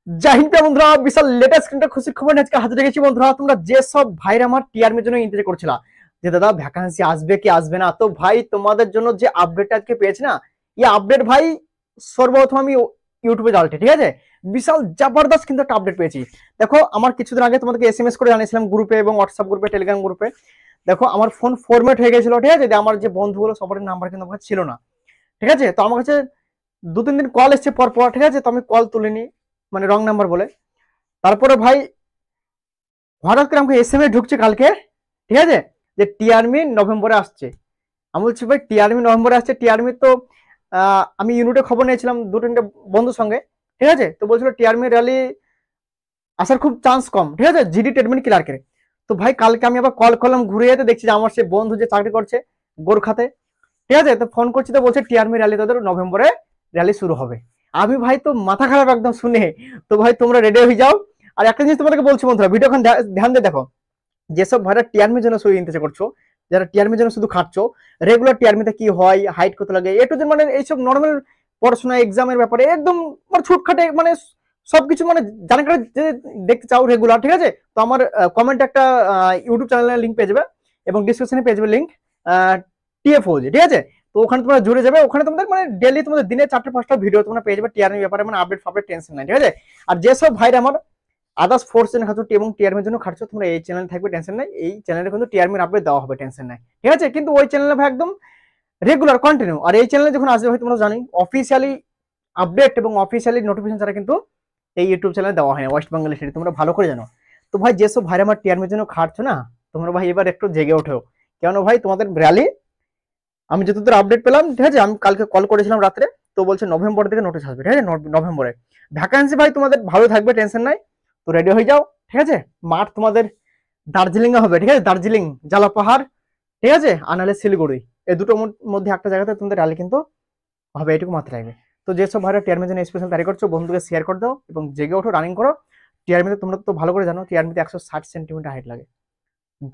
জয় হিন্দ বন্ধুরা, বিশাল লেটেস্ট একটা খুশির খবর নিয়ে আজকে হাজির হয়ে গেছি বন্ধুরা। তোমরা যে সব ভাইরা আমার টিআরএম এর জন্য ইন্টারেস্ট করছিলা যে দাদা ভ্যাকান্সি আসবে কি আসবে না, তো ভাই তোমাদের জন্য যে আপডেট আজকে পেয়েছি না, এই আপডেট ভাই সর্বপ্রথম আমি ইউটিউবে জ্বালতে, ঠিক আছে। বিশাল জবরদস্ত কিন্তু একটা আপডেট পেয়েছি। দেখো আমার কিছুদিন আগে তোমাদেরকে এসএমএস করে জানিয়েছিলাম গ্রুপে এবং হোয়াটসঅ্যাপ গ্রুপে, টেলিগ্রাম গ্রুপে। দেখো আমার ফোন ফরম্যাট হয়ে গেছিল, ঠিক আছে। আমার যে বন্ধুগুলো সবার নাম্বার কিন্তু আমার কাছে ছিল না, ঠিক আছে। তো আমার কাছে 2-3 দিন কল এসছে পর পর, ঠিক আছে। তো আমি কল তুলিনি, মানে রং নাম্বার বলে। তারপরে ভাই হঠাৎ করে আমাকে এসএমএস ঢুকছে কালকে, ঠিক আছে, যে টিআরমি নভেম্বরে আসছে। আমি বলছি ভাই টিআরমি নভেম্বরে আসছে, টিআরমি তো আমি ইউনিটে খবর নিয়েছিলাম 2-3টে বন্ধুর সঙ্গে, ঠিক আছে। তো বলছিল টিআরমি র্যালি আসার খুব চান্স কম, ঠিক আছে, জিডি ট্রিটমেন্ট ক্লার্কের। তো ভাই কালকে আমি আবার কল করলাম, ঘুরে যেতে দেখছি যে আমার সে বন্ধু যে চাকরি করছে গোরখাতে, ঠিক আছে। তো ফোন করছি, তো বলছে টিআরমি র্যালি তোদের নভেম্বরে র্যালি শুরু হবে। আমি ভাই তো মাথা খারাপ একদম শুনে। তো ভাই তোমরা রেডি হয়ে যাও। আর একটা জিনিস তোমাদেরকে বলছি বন্ধুরা, ভিডিও এখন ধ্যান দিয়ে দেখো। যেসব ভাইরা টিআরমির জন্য শুধু ইন্তেজার করছো, যারা টিআরমির জন্য শুধু খাটছো, রেগুলার টিআরমিতে কি হয়, হাইট কত লাগে, এ টু জেড, মানে এইসব নর্মাল পড়াশোনা এক্সামের ব্যাপারে একদম মানে ছুটখাটে, মানে সবকিছু মানে জানাকারি দেখতে চাও রেগুলার, ঠিক আছে। তো আমার কমেন্টে একটা ইউটিউব চ্যানেলের লিঙ্ক পেয়ে যাবে এবং ডিসক্রিপশনে পেয়ে যাবে লিঙ্ক টিএফওজি, ঠিক আছে। তো ওখানে তোমরা জুড়ে যাবে, ওখানে তোমাদের মানে ডেইলি তোমাদের দিনে 4-5টা ভিডিও তোমরা পেয়ে যাবে টিআরমি ব্যাপারে, মানে আপডেট ফাপডেট টেনশন নাই, ঠিক আছে। আর যেসব ভাইরা আমার আদার্স ফোর্স জন্য খাচ্ছ এবং টিআরমির জন্য খাচ্ছ, তোমরা এই চ্যানেল থাকবে, টেনশন নাই। এই চ্যানেলে কিন্তু টিআরমির আপডেট দেওয়া হবে, টেনশন নাই, ঠিক আছে। কিন্তু ওই চ্যানেলে ভাই একদম রেগুলার কন্টিনিউ। আর এই চ্যানেলে যখন আসবে ভাই তোমরা জানি অফিসিয়ালি আপডেট এবং অফিসিয়ালি নোটিফিকেশন ছাড়া কিন্তু এই ইউটিউব চ্যানেলে দেওয়া হয় না ওয়েস্ট বেঙ্গলের, সেটা তোমরা ভালো করে জানো। তো ভাই যেসব ভাইরা আমার টিআরমির জন্য খাটছো না, তোমরা ভাই এবার একটু জেগে ওঠো। কেন ভাই তোমাদের র্যালি আমি যতদূর আপডেট পেলাম, ঠিক আছে, আমি কালকে কল করেছিলাম রাত্রে, তো বলছে নভেম্বর থেকে নোটিশ আসবে, ঠিক আছে, নভেম্বরে ভ্যাকান্সি ভাই তোমাদের ভালো থাকবে, টেনশন নাই। তো রেডি হয়ে যাও, ঠিক আছে। মাঠ তোমাদের দার্জিলিং এ হবে, ঠিক আছে, দার্জিলিং, জালা পাহাড়, ঠিক আছে, আর নাহলে শিলিগুড়ি, এই দুটোর মধ্যে একটা জায়গাতে তোমাদের র্যালি কিন্তু হবে, এটুকু মাথায় রাখবে। তো যেসব ভাইরা টিআরমির জন্য স্পেশাল তৈরি করছো, বন্ধুকে শেয়ার করে দাও এবং জেগে ওঠো, রানিং করো। টিআরমিতে তোমরা তো ভালো করে জানো টিআরমিতে 160 সেন্টিমিটার হাইট লাগে,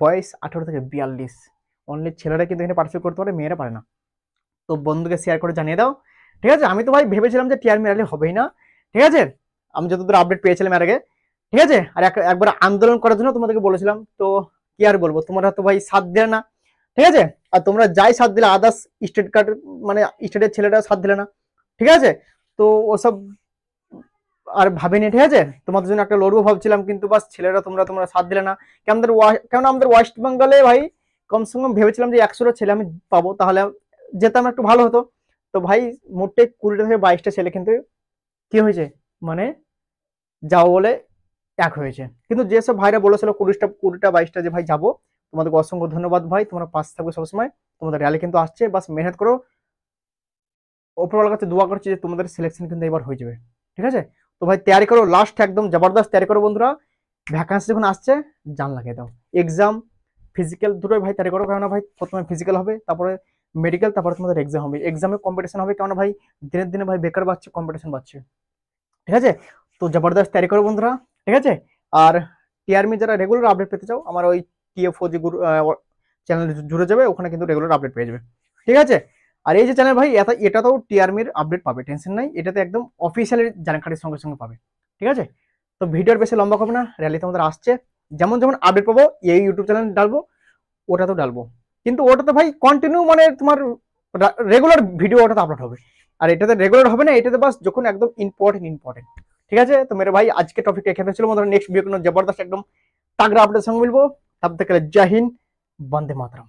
বয়স 18 থেকে 42, অনলি ছেলেরা কিন্তু এখানে পার্টিসিপেট করতে পারে, মেয়েরা পারে না। তো বন্ধুকে শেয়ার করে জানিয়ে দাও, ঠিক আছে। আমি তো ভাই ভেবেছিলাম যে টিআরমি র্যালি হবেই না, ঠিক আছে, আমি যতদূর আপডেট পেয়েছিলাম এর আগে, ঠিক আছে। আর একবার আন্দোলন করার জন্য তোমাদেরকে বলেছিলাম, তো কি আর বলবো, তোমরা তো ভাই সাথ দিলে না, ঠিক আছে। আর তোমরা যাই সাথ দিলে, আদার্স স্টেট কার্ড মানে স্টেটের ছেলেরা সাথ দিলে না, ঠিক আছে। তো ওসব আর ভাবিনি, ঠিক আছে। তোমাদের জন্য একটা লড়বো ভাবছিলাম, কিন্তু বাস ছেলেরা তোমরা তোমরা সাথ দিলে না। কেন আমাদের ওয়েস্ট বেঙ্গলে ভাই কমসে কম ভেবেছিলাম যে 100টা ছেলে আমি পাবো, তাহলে যেতাম একটু ভালো হতো। তো ভাই মোটে 20টা থেকে 22টা ছেলে কিন্তু কি হয়েছে, মানে যাও বলে এক হয়েছে। কিন্তু যেসব ভাইরা বলেছিল 20টা 22টা যে ভাই যাবো, তোমাদেরকে অসংখ্য ধন্যবাদ ভাই, তোমরা পাশে থাকবে সবসময়। তোমাদের র্যালি কিন্তু আসছে, বাস মেহনত করো, ওপরওয়ালার কাছে দোয়া করছি যে তোমাদের সিলেকশন কিন্তু এবার হয়ে যাবে, ঠিক আছে। তো ভাই তৈরি করো, লাস্ট একদম জবরদস্ত তৈরি করো বন্ধুরা। ভ্যাকান্সি যখন আসছে জান লাগিয়ে দাও। এক্সাম ফিজিক্যাল দুটোই ভাই তৈরি করো, কেননা ভাই প্রথমে ফিজিক্যাল হবে, তারপরে মেডিকেল, তারপরে তোমাদের এক্সাম হবে। এক্সামে কম্পিটিশন হবে, কেননা ভাই দিনের দিনে ভাই বেকার বাড়ছে, কম্পিটিশন বাড়ছে, ঠিক আছে। তো জবরদস্ত তৈরি করো বন্ধুরা, ঠিক আছে। আর টিআরমি যারা রেগুলার আপডেট পেতে চাও, আমার ওই টিএফও যে চ্যানেল জুড়ে যাবে, ওখানে কিন্তু রেগুলার আপডেট পেয়ে যাবে, ঠিক আছে। আর এই যে চ্যানেল ভাই, এটাতেও টিআরমির আপডেট পাবে, টেনশন নাই, এটাতে একদম অফিসিয়ালি জানকারির সঙ্গে সঙ্গে পাবে, ঠিক আছে। তো ভিডিওর বেশি লম্বা করবে না, র্যালি তোমাদের আসছে, যেমন যেমন আপডেট পাবো এই ইউটিউব চ্যানেল ডালবো, ওটাতেও ডালবো। কিন্তু ওটাতে ভাই কন্টিনিউ মানে তোমার রেগুলার ভিডিও ওটাতে আপলোড হবে। আর এটাতে রেগুলার হবে না, এটাতে বাস যখন একদম ইম্পর্টেন্ট, ঠিক আছে। তো মেরে ভাই আজকে টপিকটা এখানে ছিল, নেক্সট ভিডিও কোনো জবরদস্ত একদম তাগড়া আপডেট সঙ্গে মিলবো। তব তক জয় হিন্দ, বন্দে মাতরম।